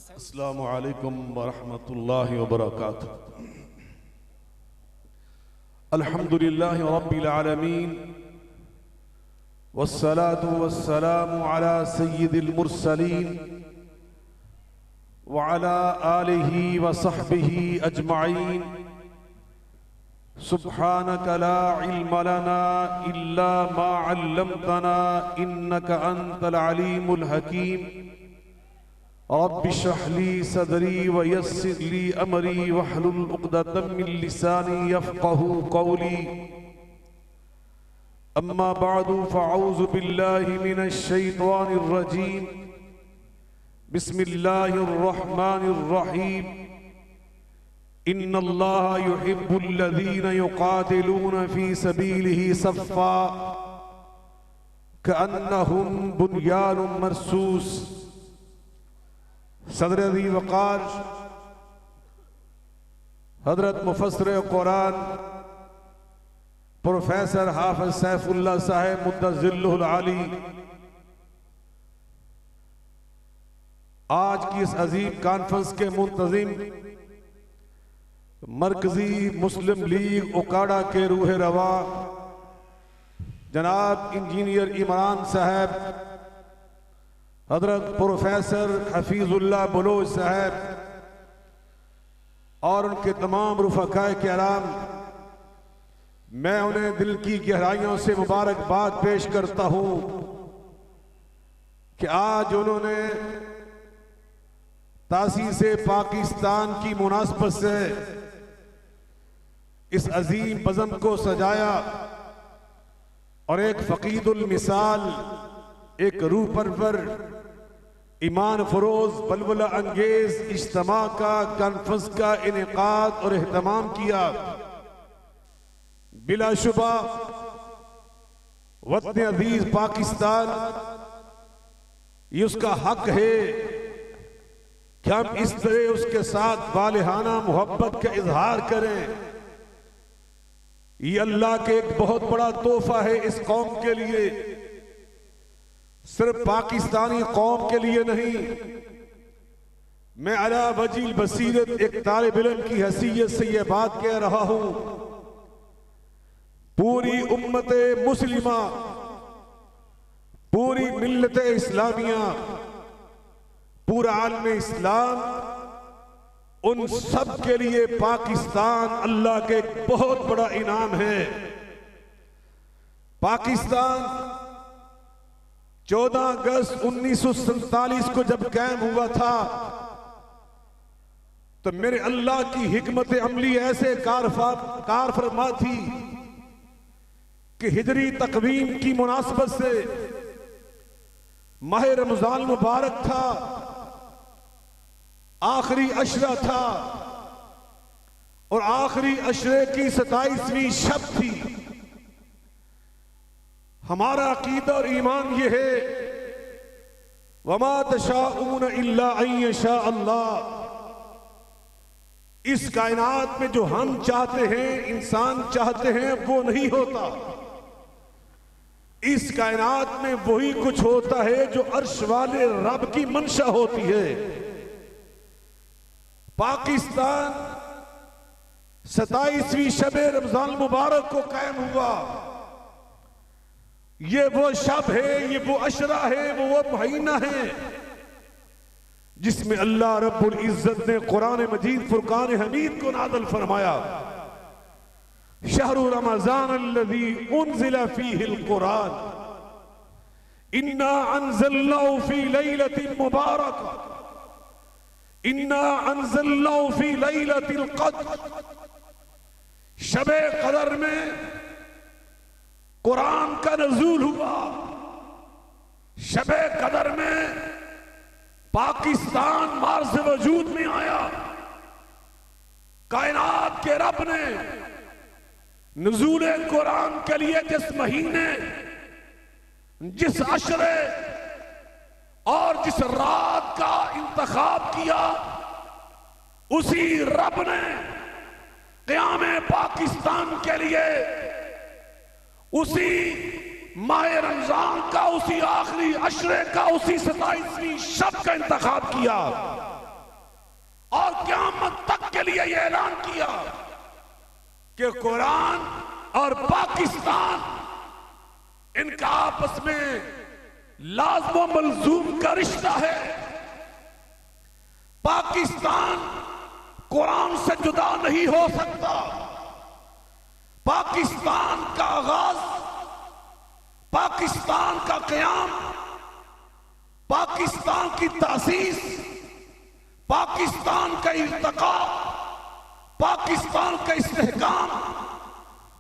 अस्सलामु अलैकुम वरहमतुल्लाहि वबरकातुहू। अल्हम्दुलिल्लाहि रब्बिल आलमीन वस्सलातु वस्सलामु अला सय्यिदिल मुरसलीन व अला आलिहि व सहबिहि अजमईन। सुब्हानक ला इल्म लना इल्ला मा अल्लमतना इन्नका अंतल अलीमुल हकीम। रब्बि इश्रह ली सदरी व यस्सिर ली अमरी वहलुल उक़दतम मिन लिसानी यफ़क़हू क़ौली। अम्मा बअदु फ़अऊज़ु बिल्लाहि मिनश शैतानिर रजीम। बिस्मिल्लाहिर रहमानिर रहीम। इन्नल्लाहा युहिब्बुल्लज़ीना युक़ातिलूना फ़ी सबीलिही सफ़्फ़ा कअन्नहुम बुन्यानुम मरसूस। सदर अज़ीज़ वक़ार हज़रत मुफ़स्सिर कुरान प्रोफेसर हाफ़िज़ सैफुल्लाह साहब मुद्दज़िल्लुहुल आली आज की इस अजीम कॉन्फ्रेंस के मुंतज़िम मरकजी मुस्लिम लीग उकाड़ा के रूह रवा जनाब इंजीनियर इमरान साहब, हज़रत प्रोफेसर हफीज़ुल्लाह बलोच साहब और उनके तमाम रुफ़क़ाए किराम, मैं उन्हें दिल की गहराइयों से मुबारकबाद पेश करता हूँ कि आज उन्होंने तासीसे पाकिस्तान की मुनासबत से इस अजीम बज़म को सजाया और एक फ़क़ीदुल मिसाल, एक रूह परवर, ईमान फरोज, बलबला अंगेज इज्तिमा का कॉन्फ्रेंस का इनेकाद और एहतमाम किया। बिलाशुबा वतन अजीज पाकिस्तान, ये उसका हक है कि हम इस तरह उसके साथ वालिहाना मोहब्बत का इजहार करें। ये अल्लाह के एक बहुत बड़ा तोहफा है इस कौम के लिए, सिर्फ पाकिस्तानी कौम के लिए नहीं। मैं अला वजील बसीरत एक तालिब इल्म की हैसियत से यह बात कह रहा हूं, पूरी उम्मत मुस्लिमा, पूरी मिल्लत इस्लामिया, पूरा आलम इस्लाम, उन सब के लिए पाकिस्तान अल्लाह के एक बहुत बड़ा इनाम है। पाकिस्तान 14 अगस्त 1947 को जब कायम हुआ था तो मेरे अल्लाह की हिकमत अमली ऐसे कार फरमा थी कि हिजरी तकवीम की मुनासबत से माह रमजान मुबारक था, आखिरी अशरा था और आखिरी अशरे की 27वीं शब थी। हमारा अकीदा और ईमान यह है, वमा तशाऊन इल्ला अन यशा अल्लाह। इस कायनात में जो हम चाहते हैं, इंसान चाहते हैं, वो नहीं होता। इस कायनात में वही कुछ होता है जो अर्श वाले रब की मंशा होती है। पाकिस्तान 27वीं शबे रमजान मुबारक को कायम हुआ। ये वो शब है, ये वो अशरा है, वो महीना है जिसमें अल्लाह रब्बुल इज्जत ने कुरान मजीद फुरकान हमीद को नाज़िल फरमाया। शहरु रमज़ान अल्लज़ी उन्ज़िला फ़ीहिल कुरान इन्ना अंज़लनाहु फ़ी लैलतिन मुबारका इन्ना अंज़लनाहु फ़ी लैलतिल क़द्र। शबे क़दर में कुरान का नज़ूल हुआ। शबे क़दर में पाकिस्तान मार्ज़ वजूद में आया। कायनात के रब ने नुज़ूल कुरान के लिए जिस महीने, जिस अशरे और जिस रात का इंतखाब किया, उसी रब ने क़याम पाकिस्तान के लिए उसी माह रमजान का, उसी आखिरी अशरे का, उसी 27वीं शब का इंतखाब किया। वक्त के लिए यह ऐलान किया कि कुरान और पाकिस्तान इनका आपस में लाज़िम व मलज़ूम का रिश्ता है। पाकिस्तान कुरान से जुदा नहीं हो सकता। पाकिस्तान का आगाज, पाकिस्तान का क़याम, पाकिस्तान की तासीस, पाकिस्तान का इर्तिका, पाकिस्तान का इस्तेहकाम,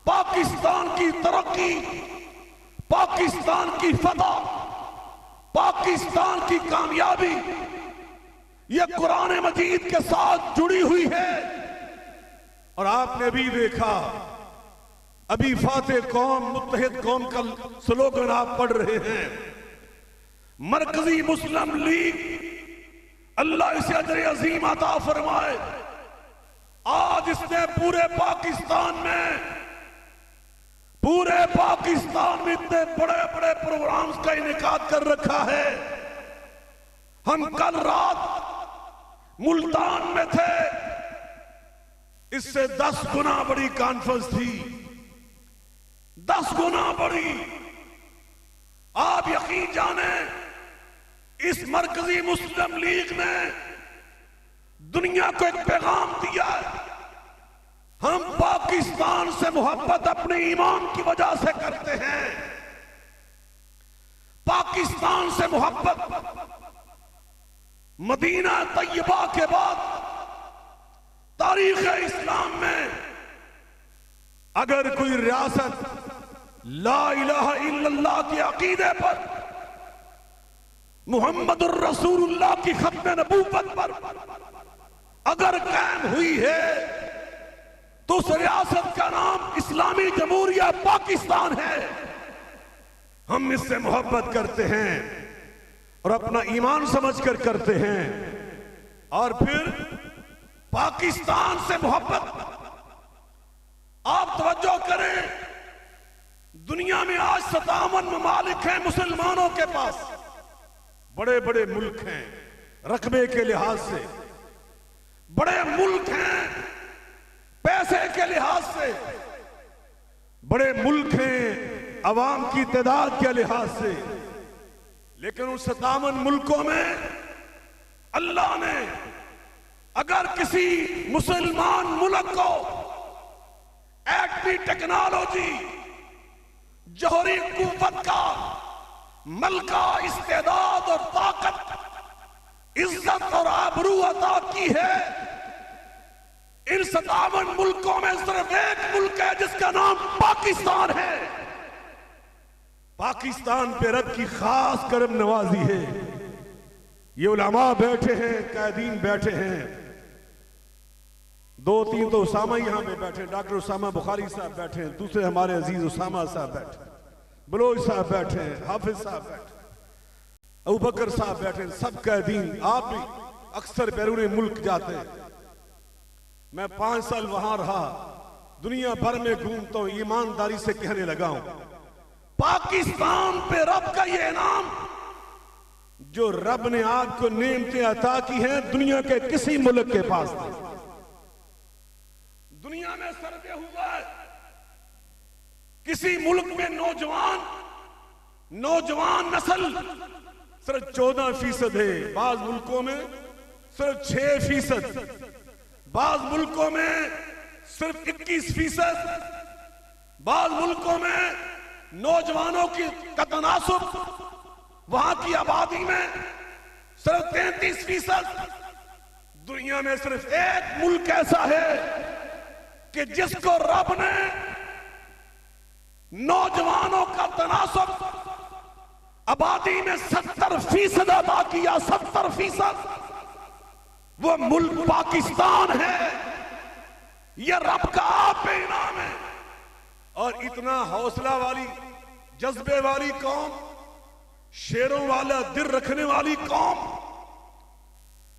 पाकिस्तान की तरक्की, पाकिस्तान की फतह, पाकिस्तान की कामयाबी, यह कुरान मजीद के साथ जुड़ी हुई है। और आपने भी देखा, अभी फातेह कौम मुत्तहिद कौम का स्लोगन आप पढ़ रहे हैं। मरकजी मुस्लिम लीग, अल्लाह इसे अजर अजीम अता फरमाए, आज इसने पूरे पाकिस्तान में इतने बड़े बड़े प्रोग्राम्स का इनेकाद कर रखा है। हम कल रात मुल्तान में थे, इससे 10 गुना बड़ी कॉन्फ्रेंस थी, 10 गुना बड़ी। आप यकीन जाने, इस मरकजी मुस्लिम लीग ने दुनिया को एक पैगाम दिया है। हम पाकिस्तान से मोहब्बत अपने ईमान की वजह से करते हैं। पाकिस्तान से मोहब्बत मदीना तैयबा के बाद तारीख इस्लाम में अगर कोई रियासत ला इलाहा इल्लल्लाह के अकीदे पर, मुहम्मदुर रसूलुल्लाह की खत्म नबूवत पर अगर कायम हुई है, तो उस रियासत का नाम इस्लामी जमहूरिया पाकिस्तान है। हम इससे मोहब्बत करते हैं और अपना ईमान समझकर करते हैं। और फिर पाकिस्तान से मोहब्बत, आप तवज्जो करें, दुनिया में आज 57 ममालिक हैं मुसलमानों के पास, बड़े बड़े मुल्क हैं, रकबे के लिहाज से बड़े मुल्क हैं, पैसे के लिहाज से बड़े मुल्क हैं, अवाम की तादाद के लिहाज से। लेकिन उन 57 मुल्कों में अल्लाह ने अगर किसी मुसलमान मुल्क को एटमी टेक्नोलॉजी, जौहरी कुव्वत का मलका, इस्तेदाद और ताकत, इज्जत और आबरू अता की है, इन 57 मुल्कों में सिर्फ एक मुल्क है जिसका नाम पाकिस्तान है। पाकिस्तान पे रब की खास करम नवाजी है। ये उलमा बैठे हैं, कायदीन बैठे हैं, 2-3 तो उसामा यहां पे बैठे, डॉक्टर उसामा बुखारी साहब बैठे हैं, दूसरे हमारे अजीज उसामा साहब बैठे, बलोच साहब बैठे हैं, हाफिज साहब बैठे, अबू बकर साहब बैठे हैं, सब कायदीन। आप भी अक्सर बैरून मुल्क जाते हैं, मैं 5 साल वहां रहा, दुनिया भर में घूमता हूं, ईमानदारी से कहने लगा हूं, पाकिस्तान पे रब का ये इनाम, जो रब ने आपको नेमतें अता की हैं, दुनिया के किसी मुल्क के पास नहीं। दुनिया में सर्वे हुआ है, किसी मुल्क में नौजवान नस्ल सिर्फ 14% है, बाज मुल्कों में सिर्फ 6%, बाज मुल्कों में सिर्फ 21%, बाज मुल्कों में नौजवानों की का तनासुब वहां की आबादी में सिर्फ 33%। दुनिया में सिर्फ एक मुल्क ऐसा है कि जिसको रब ने नौजवानों का तनासुब आबादी में 70% अदा किया, 70%। वो मुल्क पाकिस्तान है। यह रब का आप पे इनाम है। और इतना हौसला वाली, जज्बे वाली कौम, शेरों वाला दिल रखने वाली कौम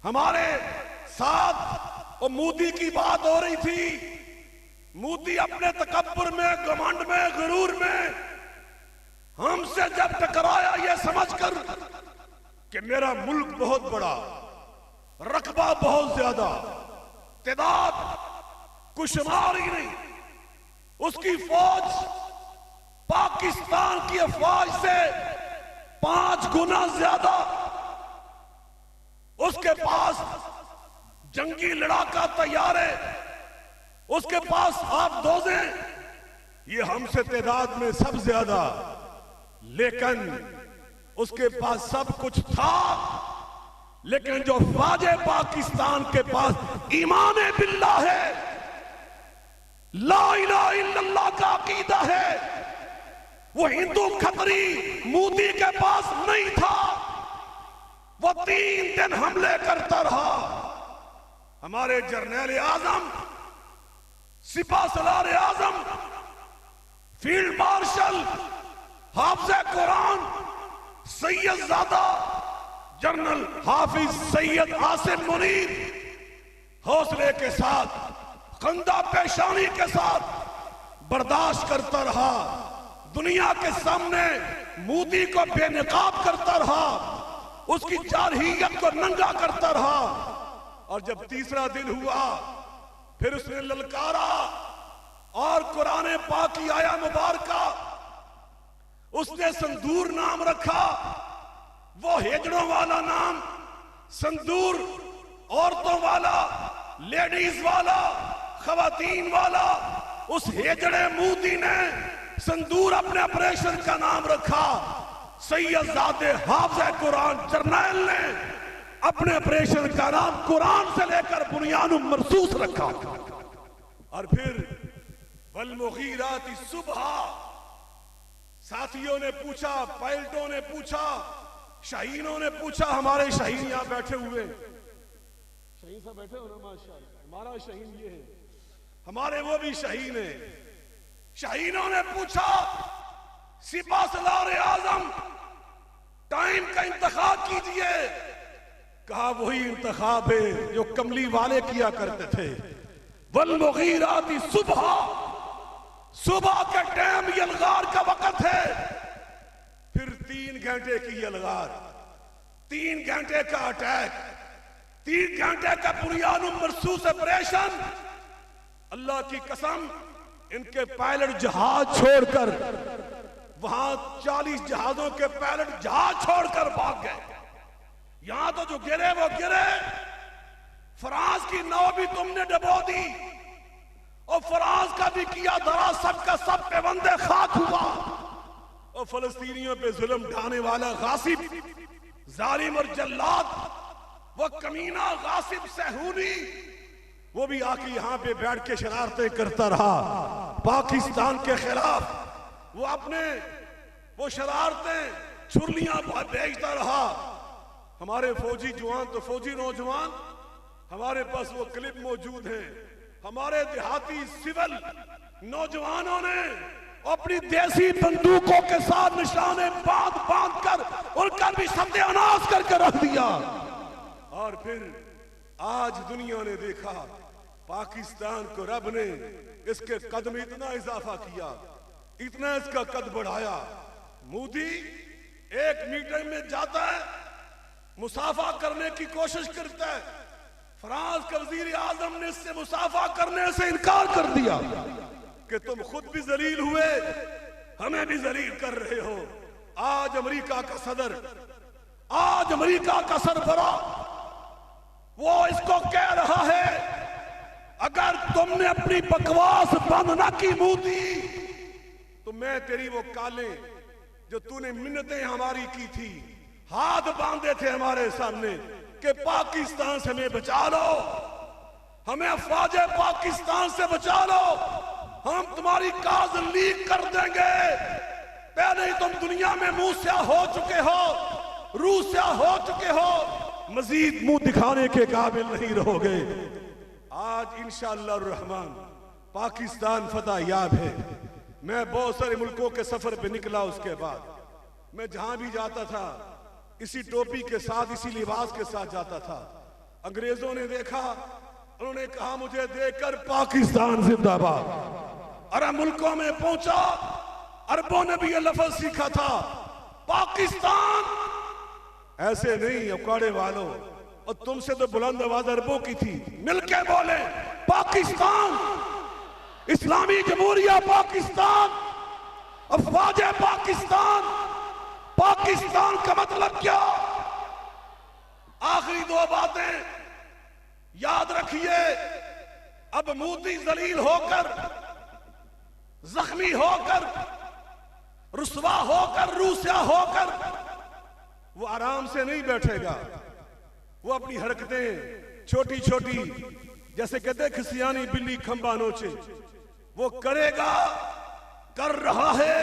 हमारे साथ। और मोदी की बात हो रही थी, मोदी अपने तकब्बुर में, घमंड में, गुरूर में हमसे जब टकराया यह समझकर कि मेरा मुल्क बहुत बड़ा, रकबा बहुत ज्यादा, तादाद कुशमार ही नहीं, उसकी फौज पाकिस्तान की अफवाज से 5 गुना ज्यादा। उसके पास जंगी लड़ाका तैयारे, उसके पास आबदोज़े, ये हमसे तादाद में सब ज्यादा, लेकिन उसके पास सब कुछ था। लेकिन जो ख्वाजे पाकिस्तान के पास ईमान बिल्लाह है, ला इलाहा इल्लल्लाह का अकीदा है, वो हिंदू खतरी मोदी के पास नहीं था। वो 3 दिन हमले करता रहा। हमारे जर्नैल आजम, सिपा सलार आजम, फील्ड मार्शल, हाफिज कुरान सैयदजादा जनरल हाफिज सैयद आसिम मुनीर हौसले के साथ, खंदा पेशानी के साथ बर्दाश्त करता रहा। दुनिया के सामने मोदी को बेनकाब करता रहा, उसकी जारहियत को नंगा करता रहा। और जब तीसरा दिन हुआ, फिर उसने ललकारा और कुरान पाक की आया मुबारका, उसने संदूर नाम रखा। वो हेजड़ों वाला नाम, संदूर औरतों वाला, लेडीज वाला, खवातीन वाला, उस हेजड़े मोदी ने संदूर अपने ऑपरेशन का नाम रखा। सैयदजादे हाफिज कुरान जर्नैल ने अपने ऑपरेशन का नाम कुरान से लेकर बुनियान मरसूस रखा। और फिर वल मुगीराति सुबह, साथियों ने पूछा, पायलटों ने पूछा, शाहीनों ने पूछा, हमारे शाहीन यहां बैठे हुए, शाहीन साहब बैठे हो ना, माशाअल्लाह, हमारा शाहीन ये है, हमारे वो भी शाहीन है। शाहीनों ने पूछा, सिपा सलार आजम टाइम का इंतखाब कीजिए। कहा वही इंतखाब है जो कमली वाले किया करते थे। वल मुगीराति सुबह, सुबह के टाइम यलगार का वक्त है। फिर 3 घंटे की यलगार, 3 घंटे का अटैक, 3 घंटे का बुनियान मरसूस ऑपरेशन। अल्लाह की कसम, इनके पायलट जहाज छोड़कर, वहां 40 जहाजों के पायलट जहाज छोड़कर भाग गए। यहां तो जो गिरे वो गिरे। फ्रांस की नाव भी तुमने डबो दी, और फ्रांस का भी किया धरा, सबका सब पैबंदे खाक हुआ। और फलस्तीनियों पे जुल्म ढाने वाला गासिब, जालिम और जल्लाद, वो कमीना गासिब सहूनी, वो भी आके यहां पे बैठ के शरारतें करता रहा पाकिस्तान के खिलाफ। वो अपने वो शरारतें, छुरलियां भेजता रहा। हमारे फौजी जवान तो फौजी नौजवान, हमारे पास वो क्लिप मौजूद है। हमारे देहाती सिविल नौजवानों ने अपनी देसी बंदूकों के साथ निशाने बांध बांध कर उनका भी सत्यानाश करके रख दिया। और फिर आज दुनिया ने देखा, पाकिस्तान को रब ने इसके कद में इतना इजाफा किया, इतना इसका कद बढ़ाया। मोदी 1 मीटिंग में जाता है, मुसाफा करने की कोशिश करता है। फ्रांस के वजीर आजम ने इससे मुसाफा करने से इनकार कर दिया कि तुम खुद भी जलील हुए, हमें भी जलील कर रहे हो। आज अमेरिका का सदर, आज अमेरिका का सरबरा, वो इसको कह रहा है, अगर तुमने अपनी बकवास बंद ना की मोदी, तो मैं तेरी वो काले जो तूने मिन्नतें हमारी की थी, हाथ बांधे थे हमारे सामने कि पाकिस्तान से हमें बचा लो, हमें अफवाजे पाकिस्तान से बचा लो, हम तुम्हारी काज लीक कर देंगे। पहले ही तुम दुनिया में मुंह स्याह हो चुके हो, रूह स्याह हो चुके हो, मजीद मुंह दिखाने के काबिल नहीं रहोगे। आज इंशाअल्लाह रहमान पाकिस्तान फतह याब है। मैं बहुत सारे मुल्कों के सफर पे निकला, उसके बाद मैं जहां भी जाता था इसी टोपी के साथ, इसी लिबास के साथ जाता था। अंग्रेजों ने देखा, उन्होंने कहा मुझे देखकर पाकिस्तान जिंदाबाद। अरब मुल्कों में पहुंचा, अरबों ने भी ये लफ्ज सीखा था, पाकिस्तान। ऐसे नहीं उकाड़े वालों, और तुमसे तो बुलंद आवाज अरबों की थी। मिलके बोले पाकिस्तान, इस्लामी जमहूरिया पाकिस्तान, अफवाज पाकिस्तान। पाकिस्तान का मतलब क्या? आखिरी दो बातें याद रखिए। अब मोदी जलील होकर, जख्मी होकर, रुसवा होकर, रूसिया होकर वो आराम से नहीं बैठेगा। वो अपनी हरकतें छोटी छोटी, जैसे कहते खिसियानी बिल्ली खंबा नोचे, वो करेगा, कर रहा है।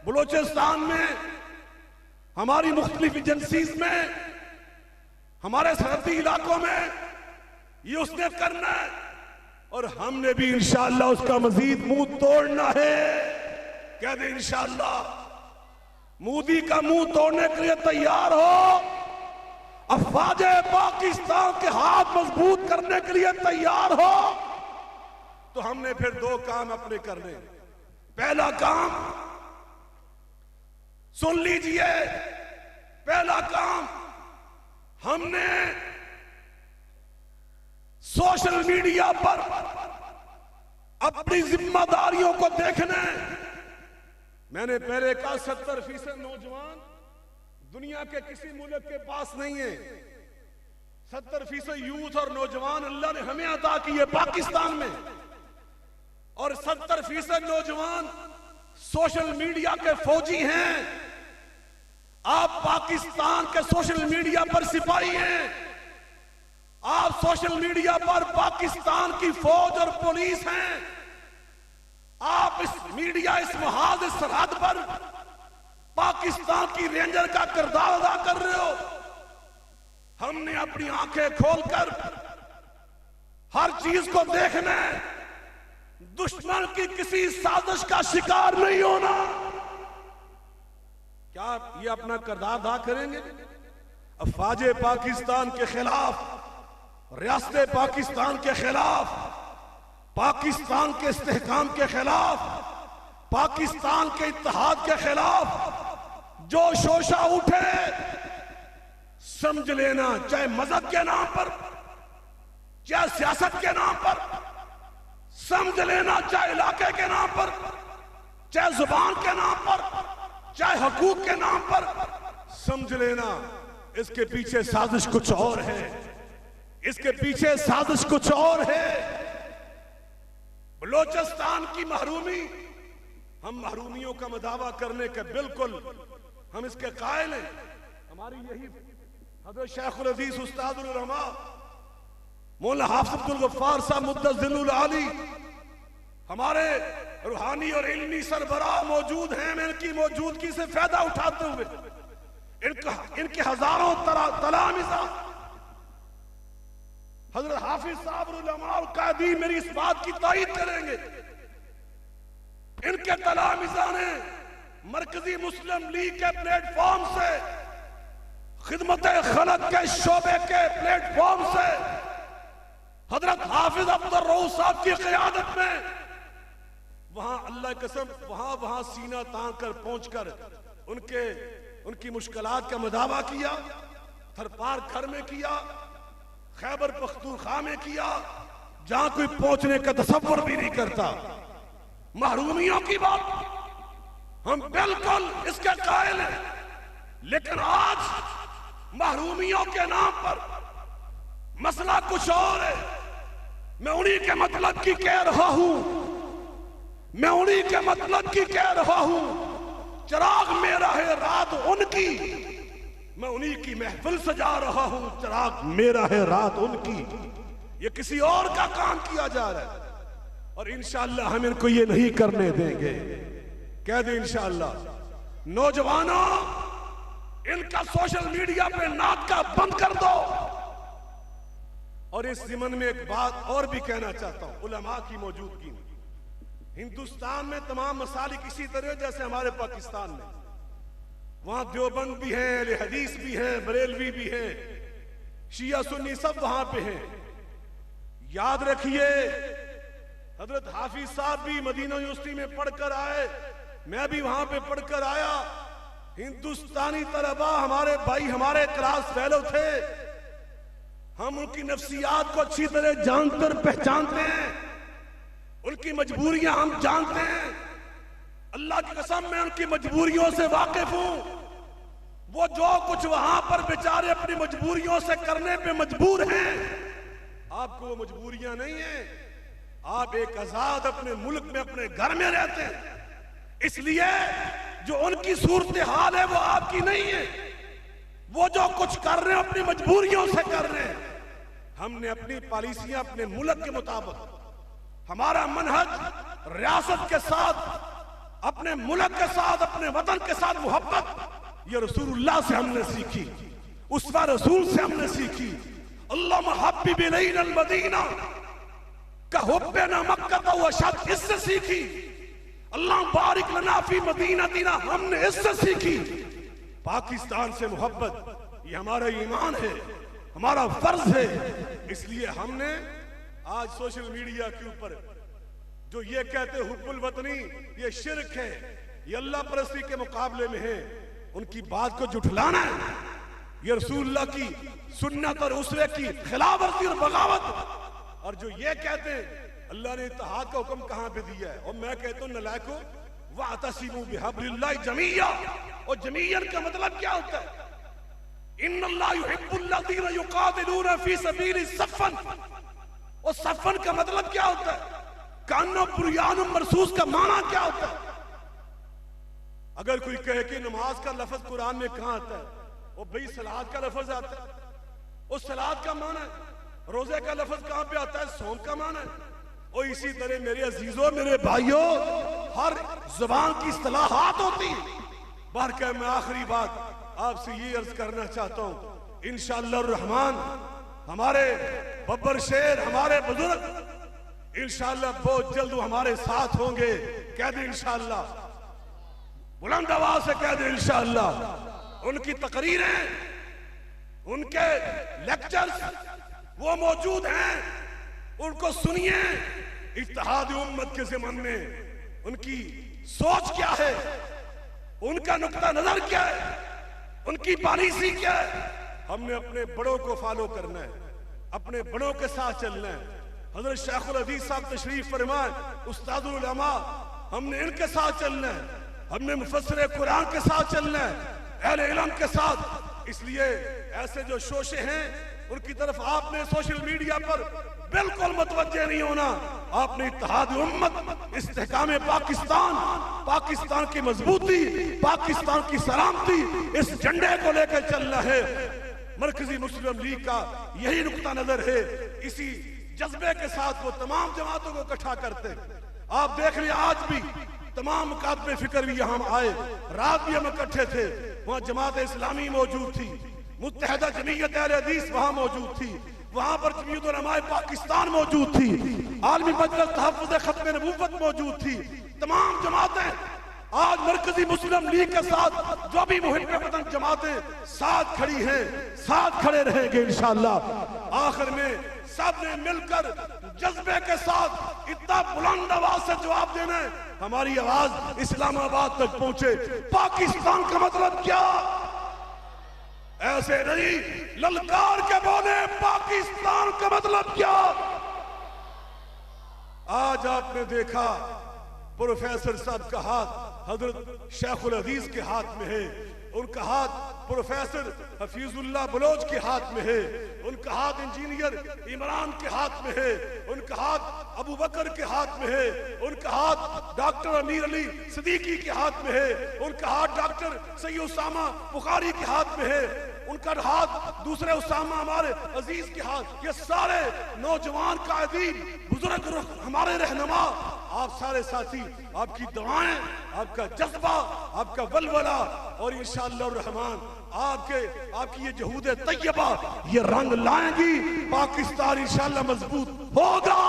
बलूचिस्तान में, हमारी मुख्तलिफ एजेंसीज में, हमारे सरहदी इलाकों में ये उसने करना है और हमने भी इंशाअल्लाह उसका मजीद मुंह तोड़ना है। कह दे इंशाअल्लाह। मोदी का मुंह तोड़ने के लिए तैयार हो, अफवाज पाकिस्तान के हाथ मजबूत करने के लिए तैयार हो, तो हमने फिर दो काम अपने करने। पहला काम सुन लीजिए, पहला काम हमने सोशल मीडिया पर अपनी जिम्मेदारियों को देखना है। मैंने पहले कहा 70% नौजवान दुनिया के किसी मुल्क के पास नहीं है। 70% यूथ और नौजवान अल्लाह ने हमें अता किए पाकिस्तान में, और 70% नौजवान सोशल मीडिया के फौजी हैं। आप पाकिस्तान के सोशल मीडिया पर सिपाही हैं। आप सोशल मीडिया पर पाकिस्तान की फौज और पुलिस हैं। आप इस मीडिया, इस महाज, इस सरहद पर पाकिस्तान की रेंजर का किरदार अदा कर रहे हो। हमने अपनी आंखें खोलकर हर चीज को देखना है, दुश्मन की किसी साजिश का शिकार नहीं होना। क्या ये अपना किरदार अदा करेंगे? अफवाज पाकिस्तान के खिलाफ, रियासत पाकिस्तान के खिलाफ, पाकिस्तान के इस्तेहकाम के खिलाफ, पाकिस्तान के इत्तेहाद के खिलाफ जो शोशा उठे, समझ लेना, चाहे मजहब के नाम पर, चाहे सियासत के नाम पर, समझ लेना, चाहे इलाके के नाम पर, चाहे जुबान के नाम पर, चाहे हकूक के नाम पर, समझ लेना इसके पीछे साजिश कुछ और है। इसके पीछे साजिश कुछ और है। बलूचिस्तान की महरूमी, हम महरूमियों का मदावा करने के बिल्कुल हम इसके कायल हैं। हमारी यही हज़रत शेखुल अज़ीज़ उस्तादुल उलमा मौलाना हाफ़िज़ अब्दुल गफ्फार साहब मुद्दज़िलुल आली, हमारे रूहानी और इल्मी सरबराह मौजूद हैं। मैं इनकी मौजूदगी से फायदा उठाते हुए इनके हजारों तलामिज़ा हजरत हाफिज साहब उलमा और कादी मेरी इस बात की तायीद करेंगे। इनके तलामिज़ा ने मरकजी मुस्लिम लीग के प्लेटफॉर्म से, खिदमत खलक के शोबे के प्लेटफॉर्म से, हजरत हाफिज अब्दुल रऊफ साहब की क़यादत में वहां अल्लाह कसम वहां सीना तान कर पहुंचकर उनकी मुश्किलात का मदावा किया। थरपार घर में किया, खैबर पख्तूनख्वा में किया, जहां कोई पहुंचने का तसव्वुर भी नहीं करता। महरूमियों की बात हम बिल्कुल इसके कायल हैं, लेकिन आज महरूमियों के नाम पर मसला कुछ और है। मैं उन्हीं के मतलब की कह रहा हूं, मैं उन्हीं के मतलब की कह रहा हूं। चिराग मेरा है, रात उनकी, मैं उन्हीं की महफिल सजा रहा हूं। चिराग मेरा है, रात उनकी। ये किसी और का काम किया जा रहा है और इंशाअल्लाह हम इनको ये नहीं करने देंगे। कह दे इंशाअल्लाह। नौजवानों, इनका सोशल मीडिया पे नाटका बंद कर दो। और इस ज़िमन में एक बात और भी कहना चाहता हूं, उलमा की मौजूदगी में हिंदुस्तान में तमाम मसालिक इसी तरह जैसे हमारे पाकिस्तान में, वहां देवबंद भी हैं, अहले हदीस भी हैं, बरेलवी भी हैं, शिया सुन्नी सब वहां पे हैं। याद रखिए, हजरत हाफिज साहब भी मदीना यूनिवर्सिटी में पढ़कर आए, मैं भी वहां पे पढ़कर आया। हिंदुस्तानी तलबा हमारे भाई, हमारे क्लास फेलो थे। हम उनकी नफ्सियात को अच्छी तरह जानते और पहचानते हैं, उनकी मजबूरियां हम जानते हैं। अल्लाह की कसम मैं उनकी मजबूरियों से वाकिफ हूं। वो जो कुछ वहां पर बेचारे अपनी मजबूरियों से करने पे मजबूर हैं, आपको वो मजबूरियां नहीं है। आप एक आजाद अपने मुल्क में अपने घर में रहते हैं, इसलिए जो उनकी सूरत हाल है वो आपकी नहीं है। वो जो कुछ कर रहे हैं अपनी मजबूरियों से कर रहे हैं। हमने अपनी पॉलिसियां अपने मुल्क के मुताबिक, हमारा मनहज रियासत के साथ, अपने मुल्क के साथ, अपने वतन के साथ मोहब्बत ये रसूलुल्लाह से हमने सीखी, उसवा रसूल से हमने सीखी। अल्लाह महब्बिब इलैना अल-मदीना का हुब्बे ना मक्का व शद इससे सीखी। अल्लाह बारिक लना फी मदीनतिना हमने इससे सीखी। पाकिस्तान से मोहब्बत ये हमारा ईमान है, हमारा फर्ज है। इसलिए हमने आज सोशल मीडिया के ऊपर जो ये कहते हुब्बुल वतनी ये शिरक है, ये अल्लाह परस्ती के मुकाबले में है, उनकी बात को जुठलाना है। ये रसूलुल्लाह की सुन्नत और उसवे की खिलाफवर्जी और बगावत। और जो ये कहते हैं अल्लाह ने इत्तेहाद का हुक्म कहां पे दिया है, और मैं कहता हूं नलायको वअतसिमू बिहब्लिल्लाहि जमीया। और जमीयन का मतलब क्या होता है? इन्नल्लाह युहिब्बुल्लज़ीना युक़ातिलूना फी सबीलिही सफ़्फ़न। और सफ़्फ़न का मतलब क्या होता है? कान्नो बुनियानुम मरसूस का माना क्या होता है? अगर कोई कहे कि नमाज का लफ्ज कुरान में कहां आता है, वो भाई सलात का लफ्ज आता है, उस सलात का माना है। रोजे का लफ्ज कहां पे आता है? सौम का माना है। और इसी तरह मेरे अजीजों, मेरे भाइयों, हर जुबान की इस्तिलाहात होती है। बहरकह मैं आखिरी बात आपसे ये अर्ज करना चाहता हूं, इंशाअल्लाह रहमान हमारे बब्बर शेर, हमारे बुजुर्ग इंशाअल्लाह बहुत जल्द हमारे साथ होंगे। कह दे इंशाअल्लाह, बुलंद आवाज से कह दे इंशाअल्लाह। उनकी तकरीरें, उनके लेक्चर्स वो मौजूद हैं, उनको सुनिए। इत्तेहाद उम्मत के ज़िमन में उनकी सोच क्या है, उनका नुक्ता नजर क्या है, उनकी पॉलिसी क्या है। हमने अपने बड़ों को फॉलो करना है, अपने बड़ों के साथ चलना है। हजरत शेखुल हदीस साहब तशरीफ फरमाए, उस्तादुल उलमा, हमने इनके साथ चलना है। हमने मुफस्सिर कुरान के साथ चलना है, अहले इल्म के साथ। इसलिए ऐसे जो शोशे हैं उनकी तरफ आपने सोशल मीडिया पर बिल्कुल मुतवज्जे नहीं होना। आपने इत्तेहाद उम्मत, इस्तेहकाम पाकिस्तान, पाकिस्तान की मजबूती, पाकिस्तान की सलामती, इस झंडे को लेकर चलना है। मरकजी मुस्लिम लीग का यही नुक्ता नजर है। इसी जज्बे के साथ वो तमाम जमातों को इकट्ठा करते। आप देख रहे आज भी तमाम मुकातबे फिक्र भी यहाँ आए, रात भी हम इकट्ठे थे। वहाँ जमात इस्लामी मौजूद थी, मुत्तहिदा जमीयत अहले हदीस वहाँ मौजूद थी, वहाँ पर जमीयत उलमाए पाकिस्तान मौजूद थी, आलमी मजलिस तहफ्फुज़ खत्म नबूवत मौजूद थी। तमाम जमातें आज मरकजी मुस्लिम लीग के साथ जो भी मुहिब वतन जमातें साथ खड़ी हैं, साथ खड़े रहेंगे इंशाअल्लाह। आखिर में सब ने मिलकर जज्बे के साथ इतना बुलंद आवाज से जवाब देना है, हमारी आवाज इस्लामाबाद तक पहुंचे। पाकिस्तान का मतलब क्या? ऐसे नहीं ललकार के बोले पाकिस्तान का मतलब क्या? आज आपने देखा प्रोफेसर साहब का हाथ हजरत शेखुल हदीस के हाथ में है, उनका हाथ प्रोफेसर हफीजुल्लाह बलोच के हाथ में है, उनका हाथ इंजीनियर इमरान के हाथ में है, उनका हाथ अबू बकर के हाथ में है, उनका हाथ डॉक्टर अमीर अली सिद्दीकी के हाथ में है, उनका हाथ डॉक्टर सैयद उसामा बुखारी के हाथ में है, उनका हाथ दूसरे उसामा हमारे अजीज के हाथ। ये सारे नौजवान कायदीन, बुजुर्ग हमारे रहनुमा, आप सारे साथी, आपकी दुआएं, आपका जज्बा, आपका वलवला और इंशाअल्लाह रहमान आपकी ये जहूद तैयबा ये रंग लाएंगी। पाकिस्तान इंशाअल्लाह मजबूत होगा,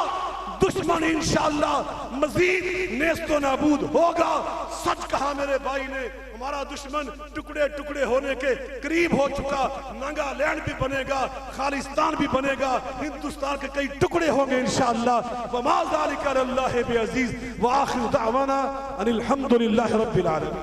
दुश्मन इंशाअल्लाह मजीद नेस्तो नाबूद होगा। सच कहा मेरे भाई ने, हमारा दुश्मन टुकड़े टुकड़े होने के करीब हो चुका। नागालैंड भी बनेगा, खालिस्तान भी बनेगा, हिंदुस्तान के कई टुकड़े होंगे इंशाअल्लाह। वमा ज़ालिका अलल्लाहि बिअज़ीज़ व आखिर दावाना अनिल हम्दुलिल्लाहि रब्बिल आलमीन।